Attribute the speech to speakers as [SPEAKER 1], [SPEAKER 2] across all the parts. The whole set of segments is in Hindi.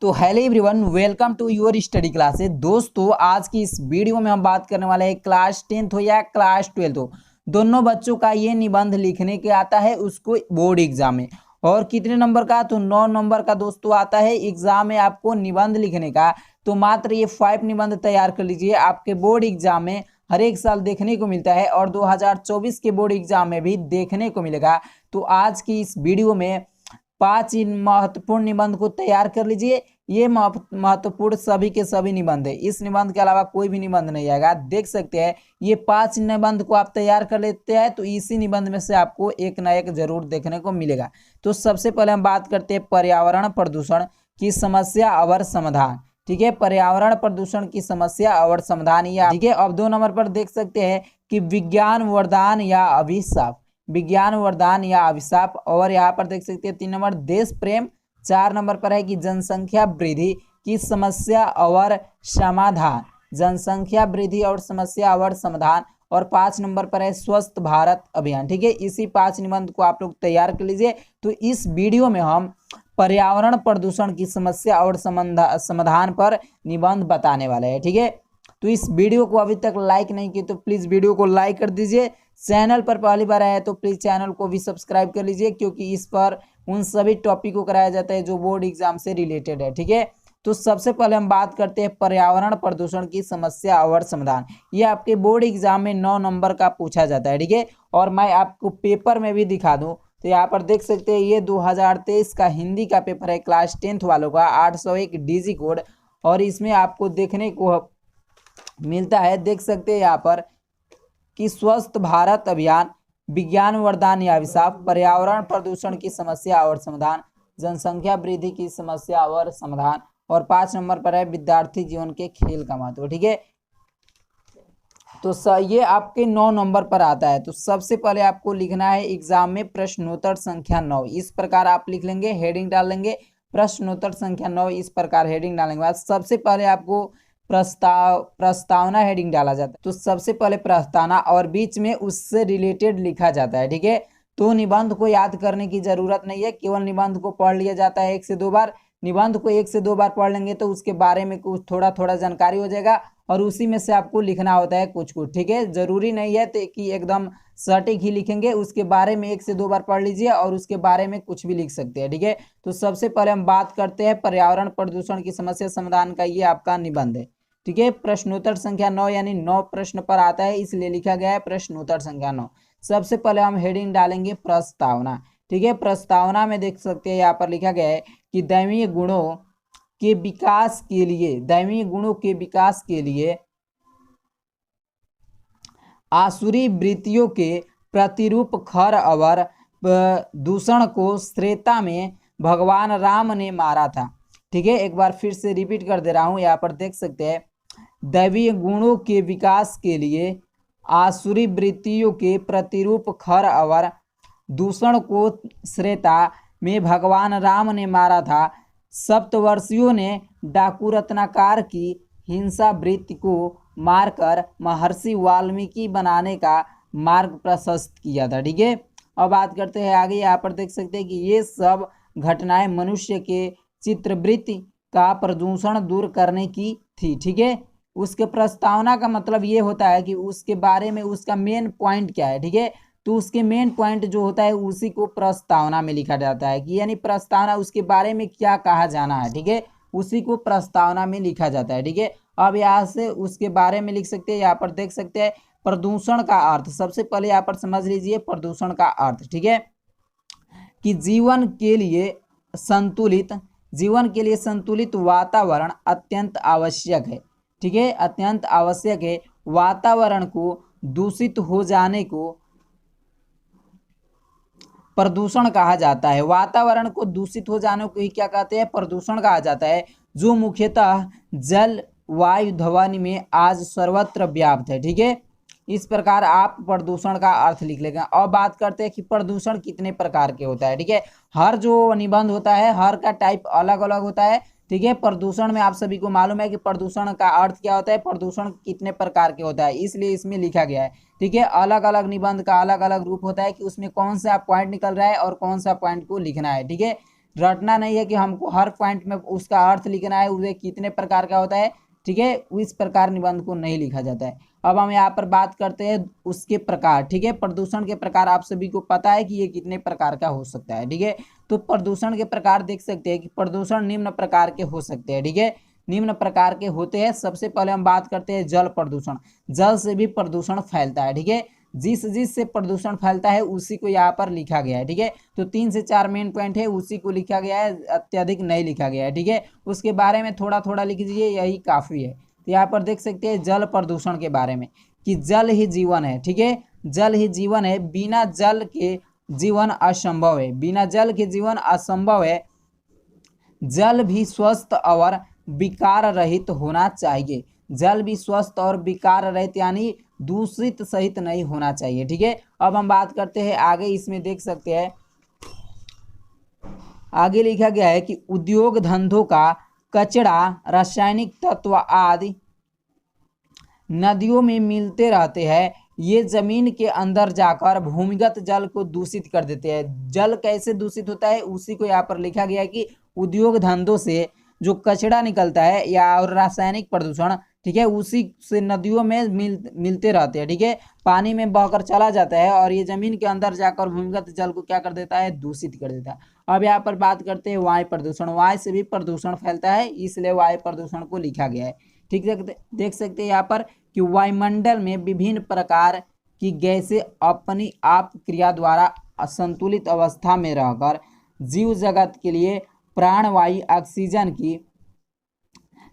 [SPEAKER 1] तो hello everyone, welcome to your study classes. दोस्तों, आज की इस वीडियो में हम बात करने वाले हैं क्लास 10th हो या क्लास 12th हो, दोनों बच्चों का ये निबंध लिखने के आता है उसको बोर्ड एग्जाम में। और कितने नंबर का? तो 9 नंबर का दोस्तों आता है एग्जाम में आपको निबंध लिखने का। तो मात्र ये 5 निबंध तैयार कर लीजिए, आपके बोर्ड एग्जाम में हर एक साल देखने को मिलता है और 2024 के बोर्ड एग्जाम में भी देखने को मिलेगा। तो आज की इस वीडियो में 5 महत्वपूर्ण निबंध को तैयार कर लीजिए। ये महत्वपूर्ण सभी के सभी निबंध है, इस निबंध के अलावा कोई भी निबंध नहीं आएगा। देख सकते हैं ये 5 निबंध को आप तैयार कर लेते हैं तो इसी निबंध में से आपको एक ना एक जरूर देखने को मिलेगा। तो सबसे पहले हम बात करते हैं पर्यावरण प्रदूषण की समस्या और समाधान। ठीक है, पर्यावरण प्रदूषण की समस्या और समाधान। या ठीक है, अब 2 नंबर पर देख सकते हैं कि विज्ञान वरदान या अभिशाप, विज्ञान वरदान या अभिशाप। और यहाँ पर देख सकते हैं 3 नंबर देश प्रेम। 4 नंबर पर है कि जनसंख्या वृद्धि की समस्या और समाधान, जनसंख्या वृद्धि और समस्या और समाधान। और 5 नंबर पर है स्वस्थ भारत अभियान। ठीक है, इसी 5 निबंध को आप लोग तैयार कर लीजिए। तो इस वीडियो में हम पर्यावरण प्रदूषण की समस्या और समाधान पर निबंध बताने वाले हैं। ठीक है, तो इस वीडियो को अभी तक लाइक नहीं किए तो प्लीज़ वीडियो को लाइक कर दीजिए। चैनल पर पहली बार आए तो प्लीज़ चैनल को भी सब्सक्राइब कर लीजिए, क्योंकि इस पर उन सभी टॉपिक को कराया जाता है जो बोर्ड एग्जाम से रिलेटेड है। ठीक है, तो सबसे पहले हम बात करते हैं पर्यावरण प्रदूषण की समस्या और समाधान। ये आपके बोर्ड एग्जाम में 9 नंबर का पूछा जाता है। ठीक है, और मैं आपको पेपर में भी दिखा दूँ तो यहाँ पर देख सकते हैं ये 2023 का हिंदी का पेपर है, क्लास 10th वालों का, 801 डीजी कोड। और इसमें आपको देखने को मिलता है, देख सकते हैं यहाँ पर कि स्वस्थ भारत अभियान, विज्ञान वरदान या अभिशाप, पर्यावरण प्रदूषण की समस्या और समाधान, जनसंख्या वृद्धि की समस्या और समाधान। और 5 नंबर पर है विद्यार्थी जीवन के खेल का महत्व। ठीक है, तो ये आपके 9 नंबर पर आता है। तो सबसे पहले आपको लिखना है एग्जाम में प्रश्नोत्तर संख्या 9। इस प्रकार आप लिख लेंगे, हेडिंग डाल लेंगे प्रश्नोत्तर संख्या 9। इस प्रकार हेडिंग डालने के बाद सबसे पहले आपको प्रस्तावना हेडिंग डाला जाता है। तो सबसे पहले प्रस्तावना और बीच में उससे रिलेटेड लिखा जाता है। ठीक है, तो निबंध को याद करने की जरूरत नहीं है, केवल निबंध को पढ़ लिया जाता है 1 से 2 बार। निबंध को 1 से 2 बार पढ़ लेंगे तो उसके बारे में कुछ थोड़ा थोड़ा जानकारी हो जाएगा और उसी में से आपको लिखना होता है कुछ कुछ। ठीक है, जरूरी नहीं है तो कि एकदम सटीक ही लिखेंगे, उसके बारे में 1 से 2 बार पढ़ लीजिए और उसके बारे में कुछ भी लिख सकते हैं। ठीक है, तो सबसे पहले हम बात करते हैं पर्यावरण प्रदूषण की समस्या समाधान का। ये आपका निबंध है। ठीक है, प्रश्नोत्तर संख्या 9 यानी 9 प्रश्न पर आता है, इसलिए लिखा गया है प्रश्नोत्तर संख्या 9। सबसे पहले हम हेडिंग डालेंगे प्रस्तावना। ठीक है, प्रस्तावना में देख सकते हैं यहाँ पर लिखा गया है कि दैवीय गुणों के विकास के लिए, दैवीय गुणों के विकास के लिए आसुरी वृत्तियों के प्रतिरूप खर और दूषण को त्रेता में भगवान राम ने मारा था। ठीक है, एक बार फिर से रिपीट कर दे रहा हूँ, यहाँ पर देख सकते हैं दैवीय गुणों के विकास के लिए आसुरी वृत्तियों के प्रतिरूप खर और दूषण को त्रेता में भगवान राम ने मारा था। सप्तवर्षियों ने डाकू रत्नाकर की हिंसा वृत्ति को मारकर महर्षि वाल्मीकि बनाने का मार्ग प्रशस्त किया था। ठीक है, अब बात करते हैं आगे। यहाँ पर देख सकते हैं कि ये सब घटनाएं मनुष्य के चित्रवृत्ति का प्रदूषण दूर करने की थी। ठीक है, उसके प्रस्तावना का मतलब ये होता है कि उसके बारे में उसका मेन पॉइंट क्या है। ठीक है, तो उसके मेन पॉइंट जो होता है उसी को प्रस्तावना में लिखा जाता है कि यानी प्रस्तावना उसके बारे में क्या कहा जाना है। ठीक है, उसी को प्रस्तावना में लिखा जाता है। ठीक है, अब यहाँ से उसके बारे में लिख सकते हैं। यहाँ पर देख सकते हैं प्रदूषण का अर्थ। सबसे पहले यहाँ पर समझ लीजिए प्रदूषण का अर्थ। ठीक है, कि जीवन के लिए संतुलित वातावरण अत्यंत आवश्यक है। ठीक है, अत्यंत आवश्यक है। वातावरण को दूषित हो जाने को प्रदूषण कहा जाता है। वातावरण को दूषित हो जाने को ही क्या कहते हैं? प्रदूषण कहा जाता है, जो मुख्यतः जल वायु ध्वनि में आज सर्वत्र व्याप्त है। ठीक है, इस प्रकार आप प्रदूषण का अर्थ लिख लेंगे। अब बात करते हैं कि प्रदूषण कितने प्रकार के होता है। ठीक है, हर जो निबंध होता है हर का टाइप अलग अलग होता है। ठीक है, प्रदूषण में आप सभी को मालूम है कि प्रदूषण का अर्थ क्या होता है, प्रदूषण कितने प्रकार के होता है, इसलिए इसमें लिखा गया है। ठीक है, अलग अलग निबंध का अलग अलग रूप होता है कि उसमें कौन सा पॉइंट निकल रहा है और कौन सा पॉइंट को लिखना है। ठीक है, रटना नहीं है कि हमको हर पॉइंट में उसका अर्थ लिखना है, उसे कितने प्रकार का होता है, ठीक है, इस प्रकार निबंध को नहीं लिखा जाता है। अब हम यहाँ पर बात करते हैं उसके प्रकार, ठीक है, प्रदूषण के प्रकार आप सभी को पता है कि ये कितने प्रकार का हो सकता है, ठीक है। तो प्रदूषण के प्रकार देख सकते हैं कि प्रदूषण निम्न प्रकार के हो सकते हैं, ठीक है, निम्न प्रकार के होते हैं। सबसे पहले हम बात करते हैं जल प्रदूषण। जल से भी प्रदूषण फैलता है, ठीक है, जिस से प्रदूषण फैलता है उसी को यहाँ पर लिखा गया है, ठीक है। तो 3 से 4 मेन पॉइंट है, उसी को लिखा गया है, अत्यधिक नहीं लिखा गया है, ठीक है। उसके बारे में थोड़ा थोड़ा लिख दीजिए, यही काफ़ी है। तो यहाँ पर देख सकते हैं जल प्रदूषण के बारे में कि जल ही जीवन है, ठीक है, जल ही जीवन है, बिना जल के जीवन असंभव है, बिना जल के जीवन असंभव है। जल भी स्वस्थ और विकार रहित होना चाहिए, जल भी स्वस्थ और विकार रहित यानी दूषित सहित नहीं होना चाहिए, ठीक है। अब हम बात करते हैं आगे, इसमें देख सकते हैं आगे लिखा गया है कि उद्योग धंधों का कचरा, रासायनिक तत्व आदि नदियों में मिलते रहते हैं, ये जमीन के अंदर जाकर भूमिगत जल को दूषित कर देते हैं। जल कैसे दूषित होता है उसी को यहाँ पर लिखा गया है कि उद्योग धंधों से जो कचरा निकलता है या और रासायनिक प्रदूषण, ठीक है, उसी से नदियों में मिलते रहते हैं, ठीक है, पानी में बहकर चला जाता है और ये जमीन के अंदर जाकर भूमिगत जल को क्या कर देता है, दूषित कर देता है। अब यहाँ पर बात करते हैं वायु प्रदूषण। वायु से भी प्रदूषण फैलता है, इसलिए वायु प्रदूषण को लिखा गया है, ठीक है। देख सकते हैं यहाँ पर कि वायुमंडल में विभिन्न प्रकार की गैसें अपनी आप क्रिया द्वारा असंतुलित अवस्था में रहकर जीव जगत के लिए प्राणवायु ऑक्सीजन की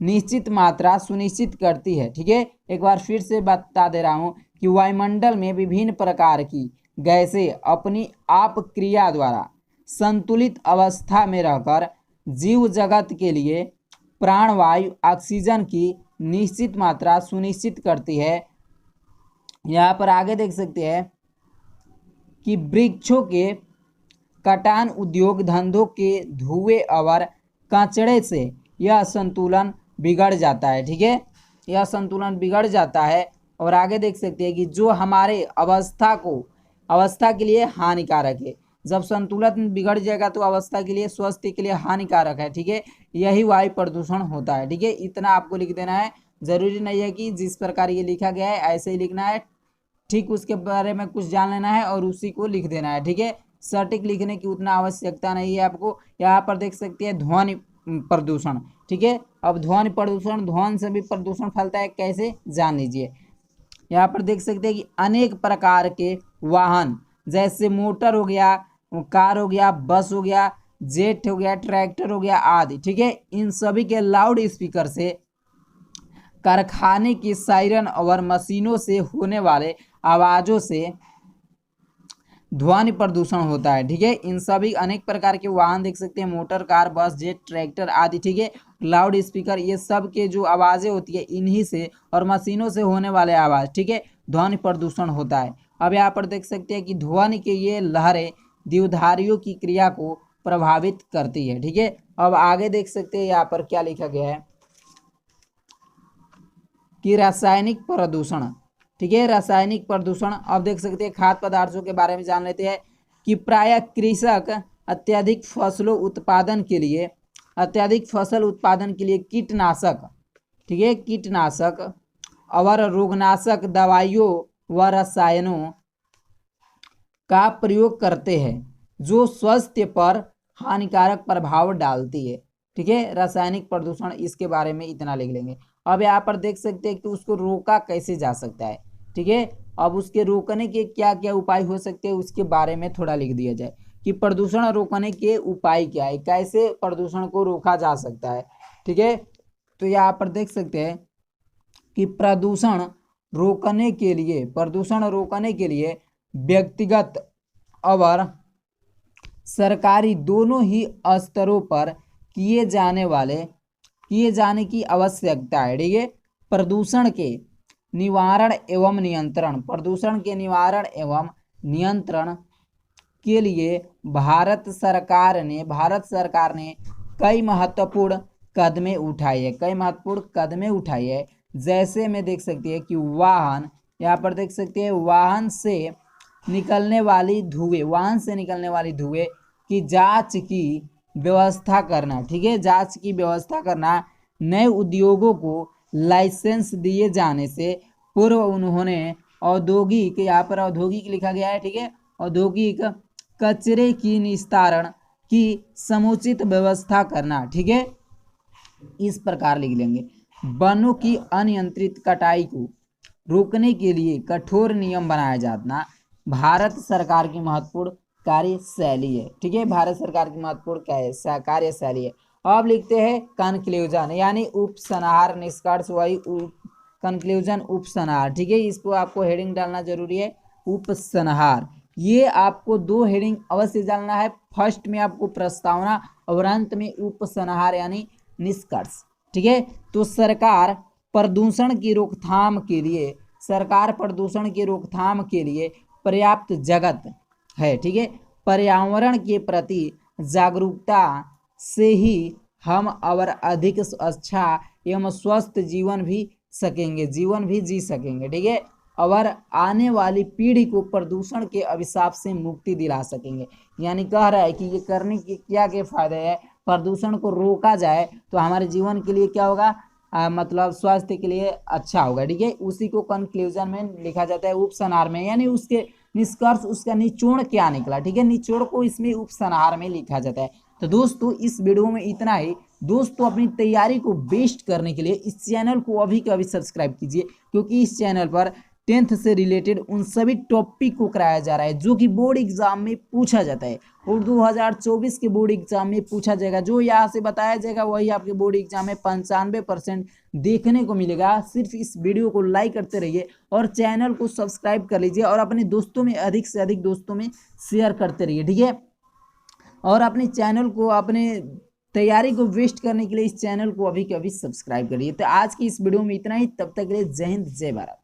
[SPEAKER 1] निश्चित मात्रा सुनिश्चित करती है, ठीक है। एक बार फिर से बता दे रहा हूँ कि वायुमंडल में विभिन्न प्रकार की गैसें अपनी आप क्रिया द्वारा संतुलित अवस्था में रहकर जीव जगत के लिए प्राणवायु ऑक्सीजन की निश्चित मात्रा सुनिश्चित करती है। यहाँ पर आगे देख सकते हैं कि वृक्षों के कटान, उद्योग धंधों के धुएं और कचरे से यह संतुलन बिगड़ जाता है, ठीक है, यह संतुलन बिगड़ जाता है। और आगे देख सकते हैं कि जो हमारे अवस्था के लिए हानिकारक है, जब संतुलन बिगड़ जाएगा तो अवस्था के लिए, स्वास्थ्य के लिए हानिकारक है, ठीक है, यही वायु प्रदूषण होता है, ठीक है। इतना आपको लिख देना है, जरूरी नहीं है कि जिस प्रकार ये लिखा गया है ऐसे ही लिखना है, ठीक, उसके बारे में कुछ जान लेना है और उसी को लिख देना है, ठीक है। सटीक लिखने की उतना आवश्यकता नहीं है आपको। यहाँ पर देख सकते हैं ध्वनि प्रदूषण, ठीक है। अब ध्वनि प्रदूषण, ध्वनि से भी प्रदूषण फैलता है, कैसे जान लीजिए। यहाँ पर देख सकते हैं कि अनेक प्रकार के वाहन जैसे मोटर हो गया, कार हो गया, बस हो गया, जेट हो गया, ट्रैक्टर हो गया आदि, ठीक है, इन सभी के लाउड स्पीकर से, कारखाने की सायरन और मशीनों से होने वाले आवाज़ों से ध्वनि प्रदूषण होता है, ठीक है। इन सभी अनेक प्रकार के वाहन देख सकते हैं, मोटर, कार, बस, जेट, ट्रैक्टर आदि, ठीक है, लाउड स्पीकर, ये सब के जो आवाज़ें होती है इन्हीं से और मशीनों से होने वाले आवाज़, ठीक है, ध्वनि प्रदूषण होता है। अब यहाँ पर देख सकते हैं कि ध्वनि के ये लहरें देवधारियों की क्रिया को प्रभावित करती है, ठीक है। अब आगे देख सकते हैं यहाँ पर क्या लिखा गया है कि रासायनिक प्रदूषण, ठीक है, रासायनिक प्रदूषण। अब देख सकते हैं खाद्य पदार्थों के बारे में जान लेते हैं कि प्रायः कृषक अत्यधिक फसल उत्पादन के लिए कीटनाशक, ठीक है, कीटनाशक और रोगनाशक दवाइयों व रसायनों का प्रयोग करते हैं जो स्वास्थ्य पर हानिकारक प्रभाव डालती है, ठीक है। रासायनिक प्रदूषण, इसके बारे में इतना लिख लेंगे। अब यहाँ पर देख सकते हैं कि उसको रोका कैसे जा सकता है, ठीक है। अब उसके रोकने के क्या क्या उपाय हो सकते हैं उसके बारे में थोड़ा लिख दिया जाए कि प्रदूषण रोकने के उपाय क्या है, कैसे प्रदूषण को रोका जा सकता है, ठीक है। तो यहाँ पर देख सकते हैं कि प्रदूषण रोकने के लिए व्यक्तिगत और सरकारी दोनों ही स्तरों पर किए जाने की आवश्यकता है, ठीक है। प्रदूषण के निवारण एवं नियंत्रण के लिए भारत सरकार ने कई महत्वपूर्ण कदमें उठाई है, जैसे में देख सकते हैं कि वाहन, यहाँ पर देख सकते हैं वाहन से निकलने वाली धुएं की जांच की व्यवस्था करना, ठीक है, जांच की व्यवस्था करना। नए उद्योगों को लाइसेंस दिए जाने से पूर्व उन्होंने औद्योगिक, यहाँ पर औद्योगिक लिखा गया है, ठीक है, औद्योगिक कचरे की निस्तारण की समुचित व्यवस्था करना, ठीक है, इस प्रकार लिख लेंगे। वनों की अनियंत्रित कटाई को रोकने के लिए कठोर नियम बनाया जाना भारत सरकार की महत्वपूर्ण कार्यशैली है, ठीक है, भारत सरकार की महत्वपूर्ण कार्यशैली है। अब लिखते हैं कंक्लूजन, यानी उपसंहार, निष्कर्ष वही कंक्लूजन उपसंहार, ठीक है, इसको आपको हेडिंग डालना जरूरी है, उपसंहार। ये आपको 2 हेडिंग अवश्य डालना है, फर्स्ट में आपको प्रस्तावना और अंत में उपसंहार यानी निष्कर्ष, ठीक है। तो सरकार प्रदूषण की रोकथाम के लिए पर्याप्त जगत है, ठीक है, पर्यावरण के प्रति जागरूकता से ही हम और अधिक अच्छा एवं स्वस्थ जीवन भी जी सकेंगे, ठीक है, और आने वाली पीढ़ी को प्रदूषण के अभिशाप से मुक्ति दिला सकेंगे। यानी कह रहा है कि ये करने के क्या क्या फायदे हैं, प्रदूषण को रोका जाए तो हमारे जीवन के लिए क्या होगा, मतलब स्वास्थ्य के लिए अच्छा होगा, ठीक है। उसी को कंक्लूजन में लिखा जाता है उपसंहार में, यानी उसके निष्कर्ष, उसका निचोड़ क्या निकला, ठीक है, निचोड़ को इसमें उपसंहार में लिखा जाता है। तो दोस्तों इस वीडियो में इतना ही। दोस्तों अपनी तैयारी को बेस्ट करने के लिए इस चैनल को अभी के अभी सब्सक्राइब कीजिए, क्योंकि इस चैनल पर 10th से रिलेटेड उन सभी टॉपिक को कराया जा रहा है जो कि बोर्ड एग्जाम में पूछा जाता है, और 2024 के बोर्ड एग्जाम में पूछा जाएगा। जो यहाँ से बताया जाएगा वही आपके बोर्ड एग्जाम में 95% देखने को मिलेगा। सिर्फ इस वीडियो को लाइक करते रहिए और चैनल को सब्सक्राइब कर लीजिए, और अपने दोस्तों में अधिक से अधिक दोस्तों में शेयर करते रहिए, ठीक है। और अपने चैनल को, अपने तैयारी को वेस्ट करने के लिए इस चैनल को अभी के अभी सब्सक्राइब करिए। तो आज की इस वीडियो में इतना ही, तब तक के लिए जय हिंद जय भारत।